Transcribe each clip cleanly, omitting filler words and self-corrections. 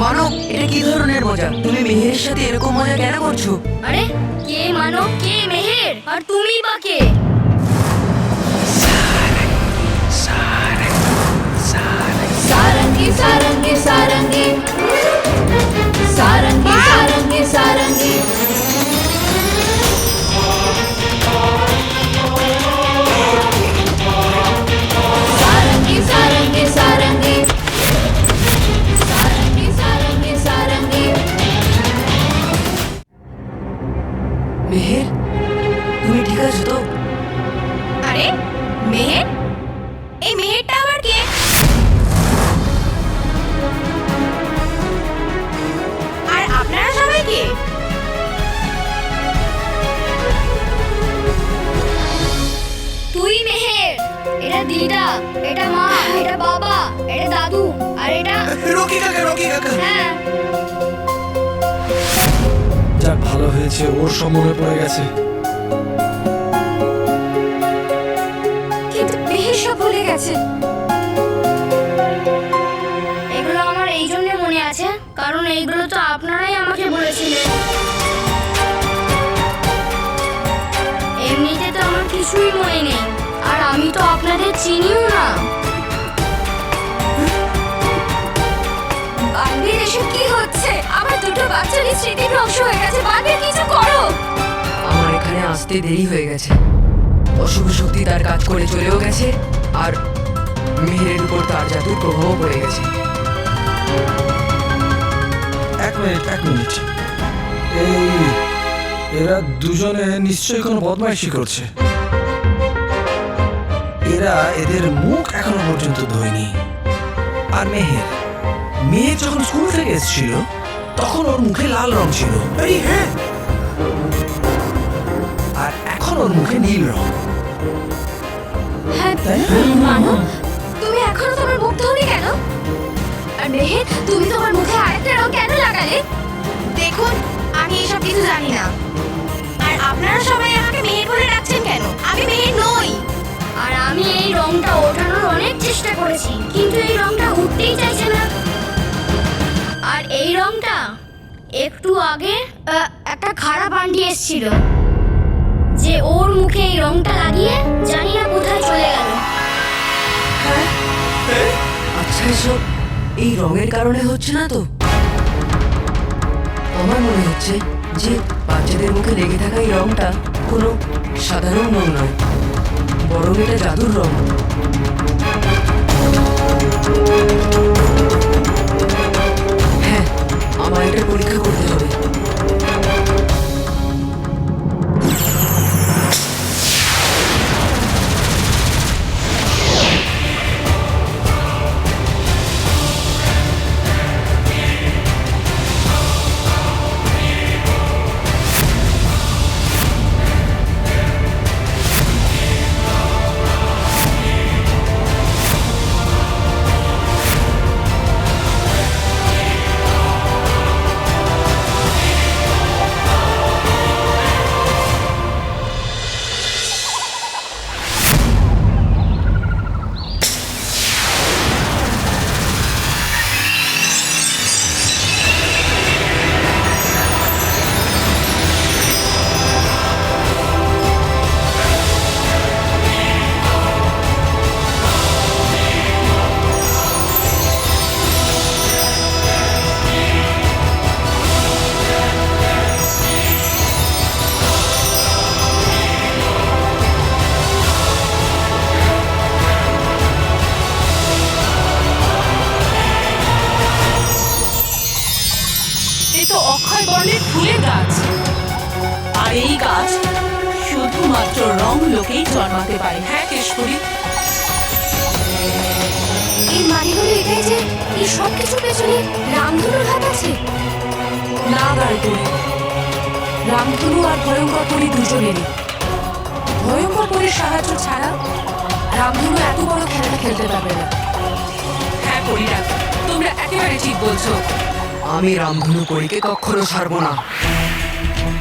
মানব, এটা কি ধরনের মজা? তুমি মেহেরের সাথে এরকম মজা কেন করছো? আরে কে মানব, কে মেহের, আর তুমি বা কে? सारंगी सारंगी सारंगी सारंगी सारंगी सारंगी सारंगी सारंगी सारंगी सारंगी सारंगी सारंगी মেহের, তুমি ঠিক আছো তো? আরে মেহের, এই মেহেরটা আবার কে? আর আপনারা সবাই কে? তুই মেহের, এটা দিদা, এটা মা, এটা বাবা, এটা দাদু, আর এটা রকি কাকা। হ্যাঁ। যাক, ভালো হয়েছে, ওর সব মনে পড়ে গেছে। কিন্তু মেহের সব ভুলে গেছে। এগুলো আমার এই জন্য মনে আছে কারণ এইগুলো তো আপনারাই আমাকে বলেছিলেন। এমনিতে তো আমার কিছুই মনে নেই, আর আমি তো আপনাদের চিনিও না। বালবীর, এসব কি হচ্ছে? আমার দুটো বাচ্চারই স্মৃতি ধ্বংস হয়ে গেছে। বালবীর, কিছু করো। আমার এখানে আসতে দেরি হয়ে গেছে। অশুভ শক্তি তার কাজ করে চলেও গেছে, আর মেহেরের উপর তার জাদুর প্রভাবও পড়ে গেছে। এক মিনিট, এরা দুজনে নিশ্চয়ই কোনো বদমাইশি করছে। এরা এদের মুখ এখনো পর্যন্ত ধোয়নি। আর মেহের যখন স্কুল থেকে এসেছিল তখন ওর মুখে লাল রং ছিল। হ্যাঁ, আর এখন ওর মুখে নীল রং। হ্যাঁ, তাই না? মানো, তুমি এখনো তোমার মুখ ধোনি কেন? আর মেহের, তুমি তোমার মুখে আরেকটা রং কেন লাগালে? দেখুন, আমি এসব কিছু জানি না। আর আপনারা সবাই আমাকে মেহের বলে ডাকছেন কেন? আমি মেহের নই। আর আমি এই রংটা ওঠানোর অনেক চেষ্টা করেছি, কিন্তু এই রংটা উঠতেই চাইছে না। আর এই রংটা একটু আগে একটা খারাপ আন্টি এসেছিল, যে ওর মুখে এই রংটা লাগিয়ে জানি না কোথায় চলে গেল। আচ্ছা, এসব এই রঙের কারণে হচ্ছে না তো? আমার মনে হচ্ছে যে বাচ্চাদের মুখে লেগে থাকা এই রংটা কোনো সাধারণ রং নয়, বরং এটা জাদুর রং। হ্যাঁ, আমার এটা পরীক্ষা করতে হবে। অক্ষয় বর্ণের ফুলের গাছ, আর এই গাছ শুধুমাত্র রং লোকেই জন্মাতে পারে। হ্যাঁ কেশপুরী, এই মানে হলো এটাই যে এই সব কিছুর পেছনে রামধনুর হাত আছে। না গায়ত্রী, রামধনু আর ভয়ঙ্কর পরী দুজনেরই। ভয়ঙ্কর পরীর সাহায্য ছাড়া রামধনু এত বড় খেলাটা খেলতে পারবে না। হ্যাঁ পরীরা, তোমরা একেবারে ঠিক বলছো। আমি রামধনু পরীকে কখনো ছাড়বো না।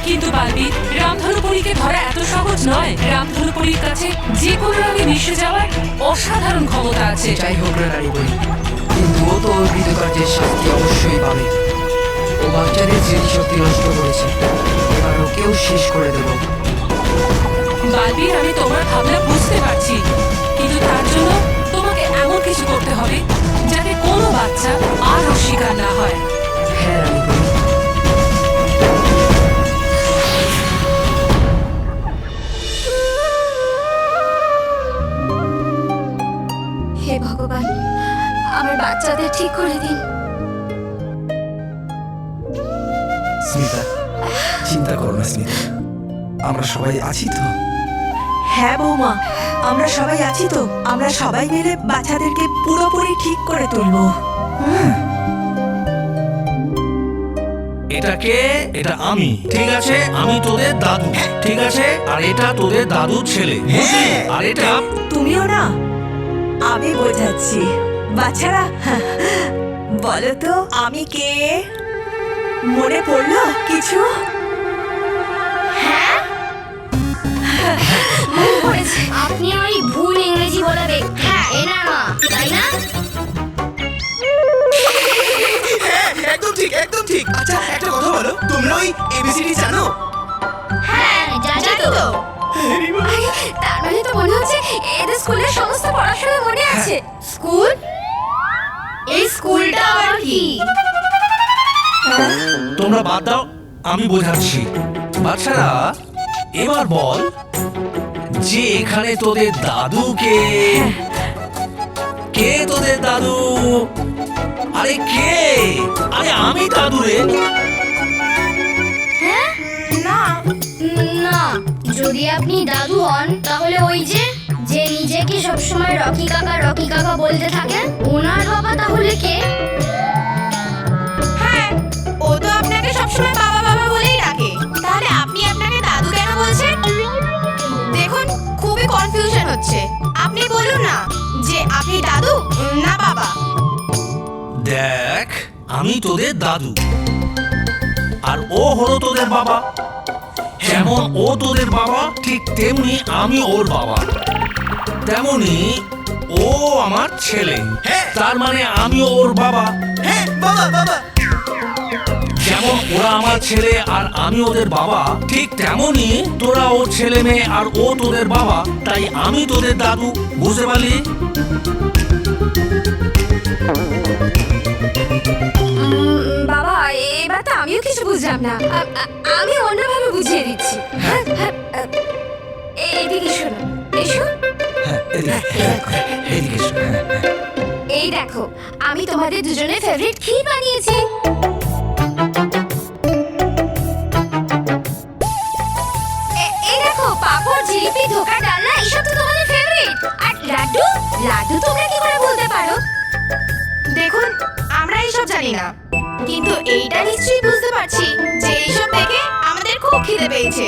কিন্তু বালবীর, রামধনু পরীকে ধরা এত সহজ নয়। রামধনু পরীর কাছে যে কোনো রঙে মিশে যাওয়ার অসাধারণ ক্ষমতা আছে। যাই হোক না নারী বলি, কিন্তু ও তো ওর কৃতকার্যের শাস্তি অবশ্যই পাবে। ও বাচ্চাদের স্মৃতিশক্তি নষ্ট করেছে, এবার ওকেও শেষ করে দেবো। বালবীর, আমি তোমার ভাবনা বুঝতে পারছি, কিন্তু তার জন্য তোমাকে এমন কিছু করতে হবে যাতে কোনো বাচ্চা আর ওর শিকার না হয়। হ্যাঁ রানীপুরি, হে ভগবান, আমার বাচ্চাদের ঠিক করে দিন। স্মিতা, চিন্তা করো না স্মিতা, আমরা সবাই আছি তো। হ্যাঁ বৌমা, আমরা সবাই আছি তো। আমরা সবাই মিলে বাচ্চাদেরকে পুরোপুরি ঠিক করে তুলবো। এটা কে? এটা আমি, ঠিক আছে? আমি তোদের দাদু, ঠিক আছে? আর এটা তোদের দাদুর ছেলে, বুঝলি? আর এটা তুমিও না, আমি বোঝাচ্ছি। বাচ্চারা বলো তো আমি কে? মনে পড়লো কিছু? মনে পড়েছে, আপনি ওই ভুল ইংরেজি বলে ব্যক্তি এনামা, তাই না? একদম ঠিক, একদম ঠিক। আচ্ছা একটা কথা বলো, তোমরা ওই এবিসিডি জানো? হ্যাঁ, জানি তো। আরে, তার মানে তো মনে হচ্ছে এদের স্কুলের সমস্ত পড়াশোনা মনে আছে। স্কুল? এই স্কুলটা আবার কি? তোমরা বাদ দাও, আমি বোঝাচ্ছি। বাচ্চারা, এবার বল যে এখানে তোদের দাদু কে? কে তোদের দাদু? আরে কে? আরে আমি দাদু রে। না, যদি আপনি দাদু হন তাহলে ওই যে নিজেকে সবসময় রকি কাকা বলতে থাকেন, ওনার বাবা তাহলে কে? হ্যাঁ, ও তো আপনাকে সবসময় বাবা বাবা বলেই ডাকে। তাহলে আপনি আপনাকে দাদু কেন বলছেন? দেখুন, খুবই কনফিউশন হচ্ছে। আপনি বলুন না যে আপনি দাদু না বাবা। দেখ, আমি তোদের দাদু আর ও হলো তোদের বাবা। যেমন ও তোদের বাবা, ঠিক তেমনি আমি ওর বাবা। তেমনি ও আমার ছেলে, তার মানে আমি ওর বাবা। হ্যাঁ বাবা, বাবা। যেমন ওরা আমার ছেলে আর আমি ওদের বাবা, ঠিক তেমনি তোরা ওর ছেলে মেয়ে আর ও তোদের বাবা। তাই আমি তোদের দাদু, বুঝতে পারলি? বাবা, এবার তো আমিও কিছু বুঝলাম না। আমি অন্যভাবে বুঝিয়ে দিচ্ছি। এইদিকে শোনো, এসো। হ্যাঁ, এদিকে এসো। এই দেখো, আমি তোমাদের দুজনের ফেভারিট ক্ষীর বানিয়েছি। এই দেখো, পাপড়, জিলিপি, ধোকা, ডালনা, এইসব তো তোমাদের ফেভারিট। আর লাড্ডু তোমরা কি করে বলতে পারো? দেখুন, আমরা এইসব জানি না, কিন্তু এইটা নিশ্চয়ই বুঝতে পারছি যে এইসব দেখে আমাদের খুব খিদে পেয়েছে।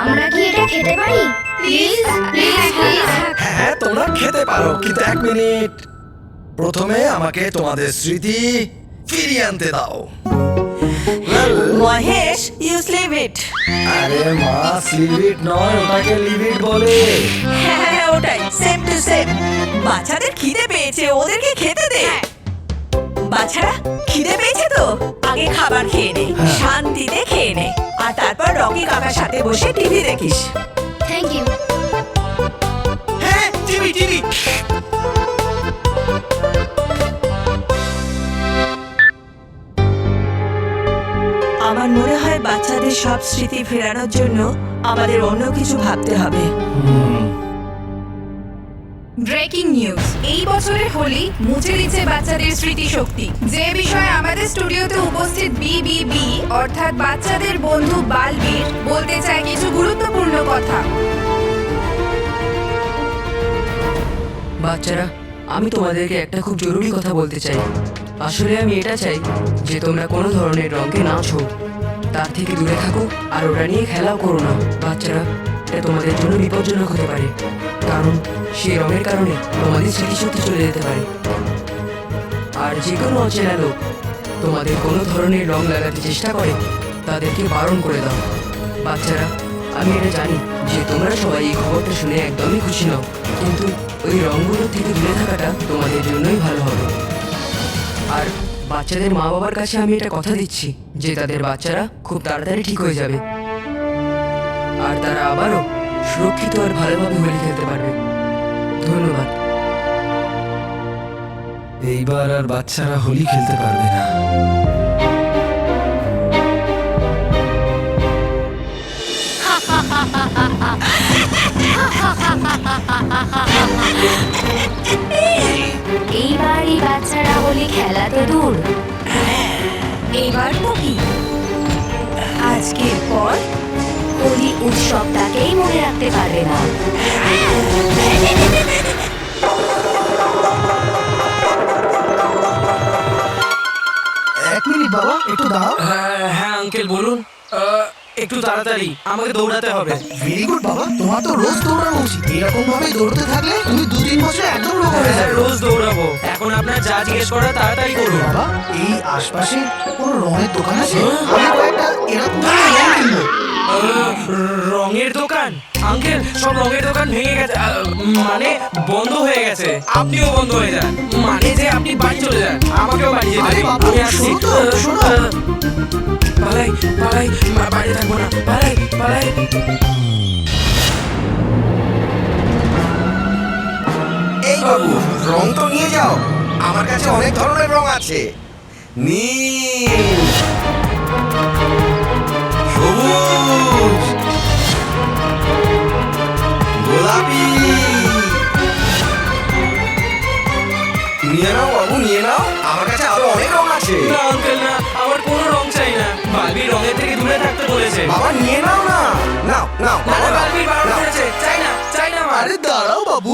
আমরা কি এটা খেতে পারি? Please please please. হ্যাঁ তোমরা খেতে পারো, কিন্তু এক মিনিট। প্রথমে আমাকে তোমাদের স্মৃতি ফিরিয়ে আনতে দাও। মহেশ, ইউ স্লিভ ইট। আরে মা, স্লিভ ইট নয়, ওটাকে লিভ ইট বলে। হ্যাঁ, ওটাই, সেম টু সেম। বাচ্চাদের খিদে পেয়েছে, ওদেরকে খেতে দে। বাচ্চারা, খিদে পেয়েছে তো আগে খাবার খেয়ে নে, শান্তিতে খেয়ে নে, আর তারপর রকি কাকার সাথে বসে টিভি দেখিস। Thank you. হ্যাঁ, টিভি টিভি। আমার মনে হয় বাচ্চাদের সব স্মৃতি ফেরানোর জন্য আমাদের অন্য কিছু ভাবতে হবে। ব্রেকিং নিউজ, এই বছরের হোলি মুছে দিচ্ছে বাচ্চাদের স্মৃতিশক্তি। যে বিষয়ে আমাদের স্টুডিওতে উপস্থিত বিবিবি অর্থাৎ বাচ্চাদের বন্ধু বালবীর বলতে চায় কিছু গুরুত্বপূর্ণ কথা। বাচ্চারা, আমি তোমাদেরকে একটা খুব জরুরি কথা বলতে চাই। আসলে আমি এটা চাই যে তোমরা কোনো ধরনের রঙকে না ছো, তার থেকে দূরে থাকো আর ওটা নিয়ে খেলাও করো না। বাচ্চারা, এটা তোমাদের জন্য বিপজ্জনক হতে পারে, কারণ সেই রঙের কারণে তোমাদের স্মৃতিশক্তি চলে যেতে পারে। আর যে কোনো অচেনা লোক তোমাদের কোনো ধরনের রং লাগাতে চেষ্টা করে তাদেরকে বারণ করে দাও। বাচ্চারা, আমি এটা জানি যে তোমরা সবাই এই খবরটা শুনে একদমই খুশি নও, কিন্তু ওই রঙগুলো থেকে দূরে থাকাটা তোমাদের জন্যই ভালো হবে। আর বাচ্চাদের মা বাবার কাছে আমি এটা কথা দিচ্ছি যে তাদের বাচ্চারা খুব তাড়াতাড়ি ঠিক হয়ে যাবে, আর তারা আবারও সুরক্ষিত আর ভালোভাবে হোলি খেলতে পারবে। ধন্যবাদ। এইবার আর বাচ্চারা হোলি খেলতে পারবে না। এইবার এই বাচ্চারা হোলি খেলা তো দূর, এবার তো কি আজকের পর হোলি উৎসবটাকেই মনে রাখতে পারবে না। এক মিনিট বাবা, একটু দাও। হ্যাঁ আঙ্কেল বলুন। একটু তাড়াতাড়ি, আমাকে দৌড়াতে হবে। ভেরি গুড বাবা, তোমার তো রোজ দৌড়ানো উচিত। এরকম ভাবে দৌড়তে থাকলে তুমি 2-3 বছর একদম রোগ হয়ে হ্যাঁ, যাবে। রোজ দৌড়াবো। এখন আপনার যা জিজ্ঞেস করা তাড়াতাড়ি করুন। বাবা, এই আশপাশে কোনো রঙের দোকান আছে? আমি কয়েকটা এরকম ধরনের রং কিনবো। রঙের দোকান? আঙ্কেল, সব রঙের দোকান ভেঙে গেছে, মানে বন্ধ হয়ে গেছে। আপনিও বন্ধ হয়ে যান, মানে যে আপনি বাড়ি চলে যান। আমাকেও বাড়ি যেতে আরে দিন, বাবু, আমি আসছি। শোনো তো, শোনো। পালাই পালাই, বাড়ি থাকবো না, পালাই পালাই। এই বাবু, রং তো নিয়ে যাও। আমার কাছে অনেক ধরনের রং আছে। নীল, সবুজ, গোলাপি। নিয়ে নাও বাবু, নিয়ে নাও। আমার কাছে আরো অনেক রং আছে। না আঙ্কেল, না, আমার কোনো রং চাই না। বালবি রঙের থেকে দূরে থাকতে বলেছে। বাবা নিয়ে নাও না। নাও নাও না, বাবা, নাও। বালবি বারণ নাও। করেছে। চাই না, চাই না আমার। আরে দাঁড়াও বাবু,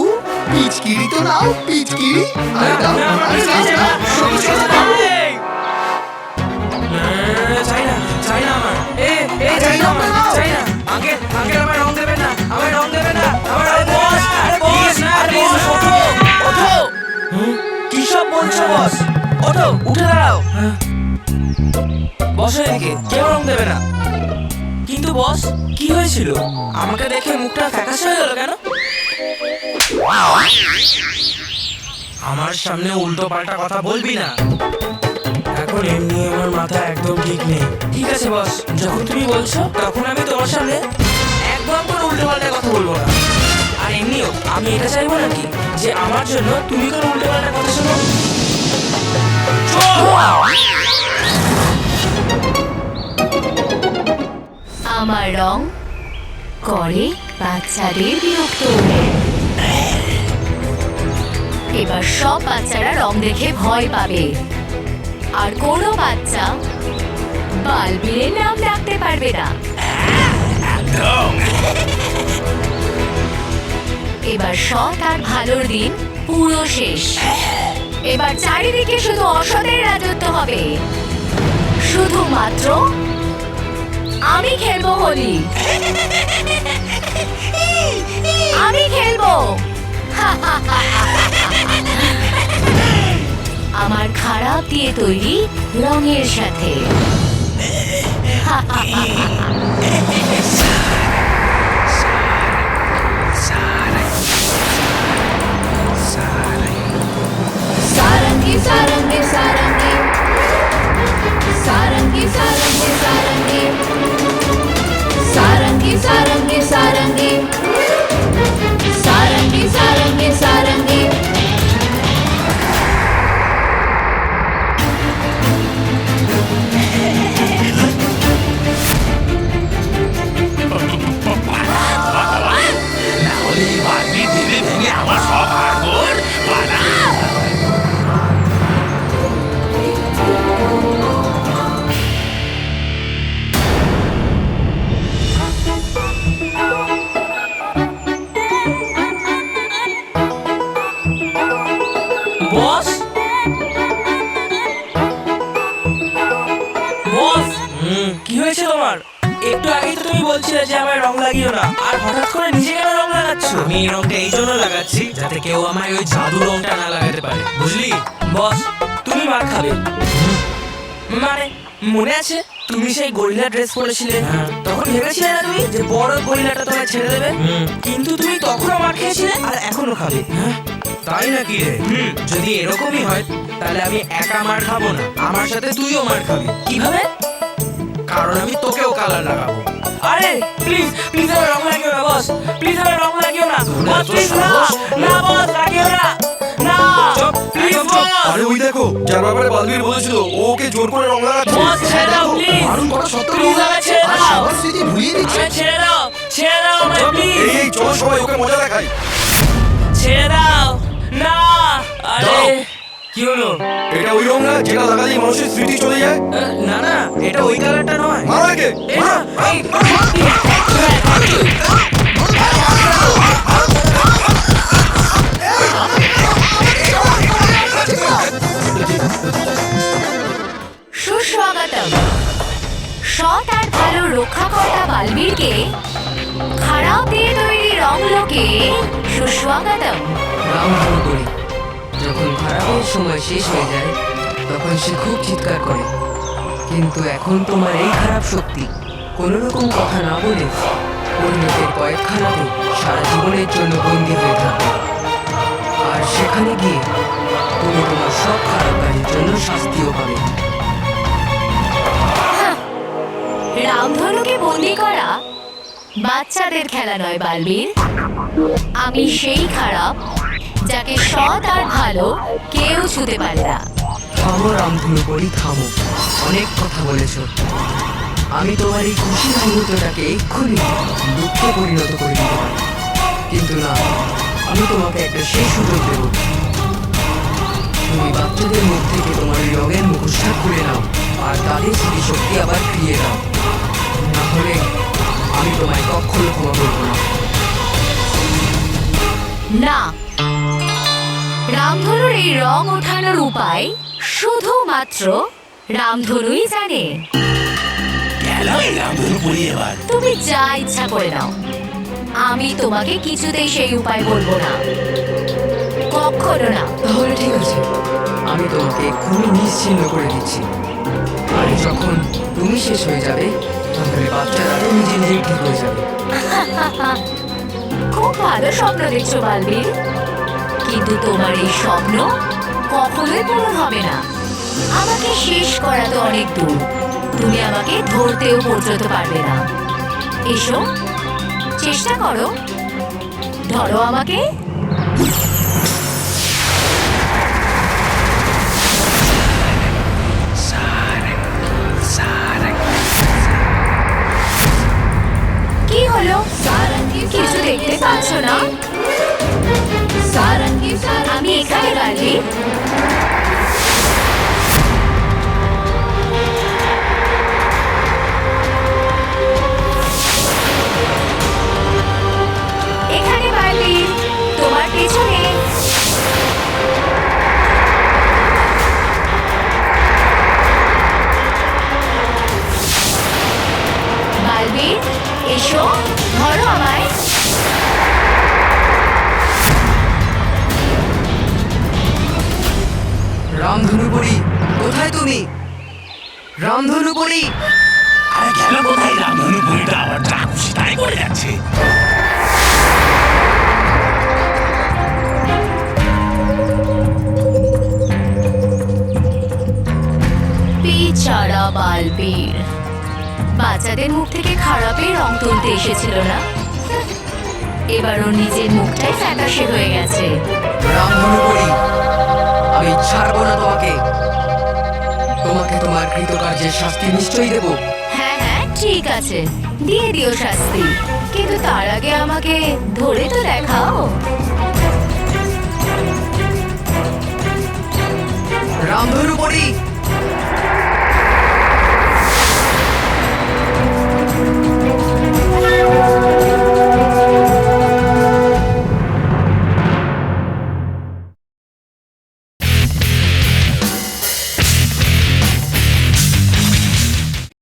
পিচকিরি তো নাও, পিচকিরি। না, আরে দাও, না, আমার আরে কিছু দাও, চাই না। দাও, সবুজ কিছু কথা চাই বাবু। না। চাই না, চাই না আমার। চাই না আমার, চাই না। আঙ্কেল, আঙ্কেল, আমার রং দেবেন না, আমার রং দেবেন না, আমার রং দেবেন না। Please, না, please, ওঠো, ওঠো। কি সব বলছো বস? ওঠো, উঠে দাঁড়াও। বসো এদিকে, কেউ রং দেবে না। কিন্তু বস, কি হয়েছিল? আমাকে দেখে মুখটা ফ্যাকাশে হয়ে গেল কেন? আমার সামনে উল্টো পাল্টা কথা বলবি না। এখন এমনি আমার মাথা একদম ঠিক নেই। ঠিক আছে বস, যখন তুমি বলছো তখন আমি তোমার সামনে একদম কোনো উল্টো পাল্টা কথা বলবো না। আর এমনিও আমি এটা চাইবো নাকি যে আমার জন্য তুমি কোনো উল্টো পাল্টা কথা শোনো। আমার রং করে বাচ্চাদের বিরক্ত। এবার সব বাচ্চারা রং দেখে ভয় পাবে, আর কোনো বাচ্চা বালবীরের নাম ডাকতে পারবে না। এবার সৎ আর ভালোর দিন পুরো শেষ। এবার চারিদিকে শুধু অসতের রাজত্ব হবে। শুধুমাত্র আমি খেলবো হোলি, আমি খেলবো আমার খারাপ দিয়ে তৈরি রঙের সাথে। सारंगी सारंगी सारंगी सारंगी सारंगी सारंगी सारंगी सारंगी सारंगी सारंगी सारंगी सारंगी বস, বস, কি হয়েছে তোমার? একটু আগেই তো তুমি বলছিলে যে আমার রং লাগিও না, আর হঠাৎ করে নিজে কেন রং লাগাচ্ছ? আমি এই রংটা এই জন্য লাগাচ্ছি যাতে কেউ আমায় ওই জাদু রংটা না লাগাতে পারে, বুঝলি? বস, তুমি মার খাবে। মানে মনে আছে তুমি সেই গরিলা ড্রেস পরেছিলে তখন ভেবেছিলে না তুমি যে বড় গরিলাটা তোমায় ছেড়ে দেবে কিন্তু তুমি তখনও মার খেয়েছিলে আর এখনো খাবে। তাই নাকি রে? যদি এরকমই হয় তাহলে আমি একা মার খাবো না, আমার সাথে তুইও মার খাবি। কিভাবে? কারণ আমি তোকেও কালার লাগাবো। আরে প্লিজ প্লিজ আমার রং লাগিও না বস, প্লিজ আমার রং লাগিও না বস, প্লিজ না না বস লাগিও না না প্লিজ বস। আরে ওই দেখো যার ব্যাপারে বালবীর বলেছিল ও ওকে জোর করে রং লাগাচ্ছে। বস ছেড়ে দাও প্লিজ, বারণ করা সত্ত্বেও প্লিজ আমায় ছেড়ে দাও, সবার স্মৃতি ভুলিয়ে দিচ্ছে। আমায় ছেড়ে দাও, ছেড়ে দাও আমায় প্লিজ, এই চলো সবাই ওকে মজা দেখাই। ছেড়ে দাও না। আরে দাও। কি হলো? এটা ওই রং না যেটা লাগালেই মানুষের স্মৃতি চলে যায়। না না এটা ওই কালারটা নয়। মারো একে, এই না, এই সুস্বাগতম। সৎ আর ভালো রক্ষাকর্তা বালবীরকে খারাপ দিয়ে তৈরি রং লোকে সুস্বাগতম। রামধনু করি যখন খারাপের সময় শেষ হয়ে যায় তখন সে খুব চিৎকার করে, কিন্তু এখন তোমার এই খারাপ শক্তি কোনো রকম কথা না বলে পরিণতের কয়েকখানাতে সারা জীবনের জন্য বন্দী হয়ে থাকবে। আর সেখানে গিয়ে তুমি তোমার সব খারাপ কাজের জন্য শাস্তিও পাবে। রামধনুকে বন্দি করা বাচ্চাদের খেলা নয় বালবীর। আমি সেই খারাপ যাকে সৎ আর ভালো কেউ ছুতে পারে না। থামো রামধনু করি থামো, অনেক কথা বলেছ। আমি তোমার এই খুশির মুহূর্তটাকে এক্ষুনি দুঃখে পরিণত করে দিতে পারি, কিন্তু না, আমি তোমাকে একটা সেই সুযোগ দেব। তুমি বাচ্চাদের মুখ থেকে তোমার এই রঙের মুখোশটা খুলে নাও আর তাদের স্মৃতিশক্তি আবার ফিরিয়ে দাও, না হলে আমি তোমায় কখনো ক্ষমা করবো না। না, রামধনুর এই রং ওঠানোর উপায় শুধুমাত্র রামধনুই জানে। তুমি যা ইচ্ছা করে নাও, আমি তোমাকে কিছুতেই সেই উপায় বলবো না, কখনো না। তাহলে ঠিক আছে, আমি তোমাকে এক্ষুনি নিশ্চিহ্ন করে দিচ্ছি। আর যখন তুমি শেষ হয়ে যাবে তাহলে বাচ্চারাও নিজে নিজেই ঠিক হয়ে যাবে। খুব ভালো স্বপ্ন দেখছো বালবীর, কিন্তু তোমার এই স্বপ্ন কখনোই পূরণ হবে না। আমাকে শেষ করা তো অনেক দূর, তুমি আমাকে ধরতেও পর্যন্ত পারবে না। এসো, চেষ্টা করো, ধরো আমাকে। কি হলো? কিছু দেখতে পাচ্ছ না? আমি এখানে বালবীর। এখানে বালবীর, তোমার পেছনে। বালবীর এসো, ধরো আমায়। রামধনু পরি, কোথায় তুমি? রামধনু পরি, আরে গেল কোথায় রামধনু বুড়িটা? আবার যা খুশি তাই করে যাচ্ছে। বেচারা বালবীর, বাচ্চাদের মুখ থেকে খারাপের রং তুলতে এসেছিল না, এবার ওর নিজের মুখটাই ফ্যাকাশে হয়ে গেছে। রামধনু পরি, আমি ছাড়বো না তোমাকে। তোমাকে তোমার কৃতকার্যের শাস্তি নিশ্চয়ই দেব। হ্যাঁ হ্যাঁ ঠিক আছে, দিয়ে দিও শাস্তি, কিন্তু তার আগে আমাকে ধরে তো দেখাও। রামধনু পরি,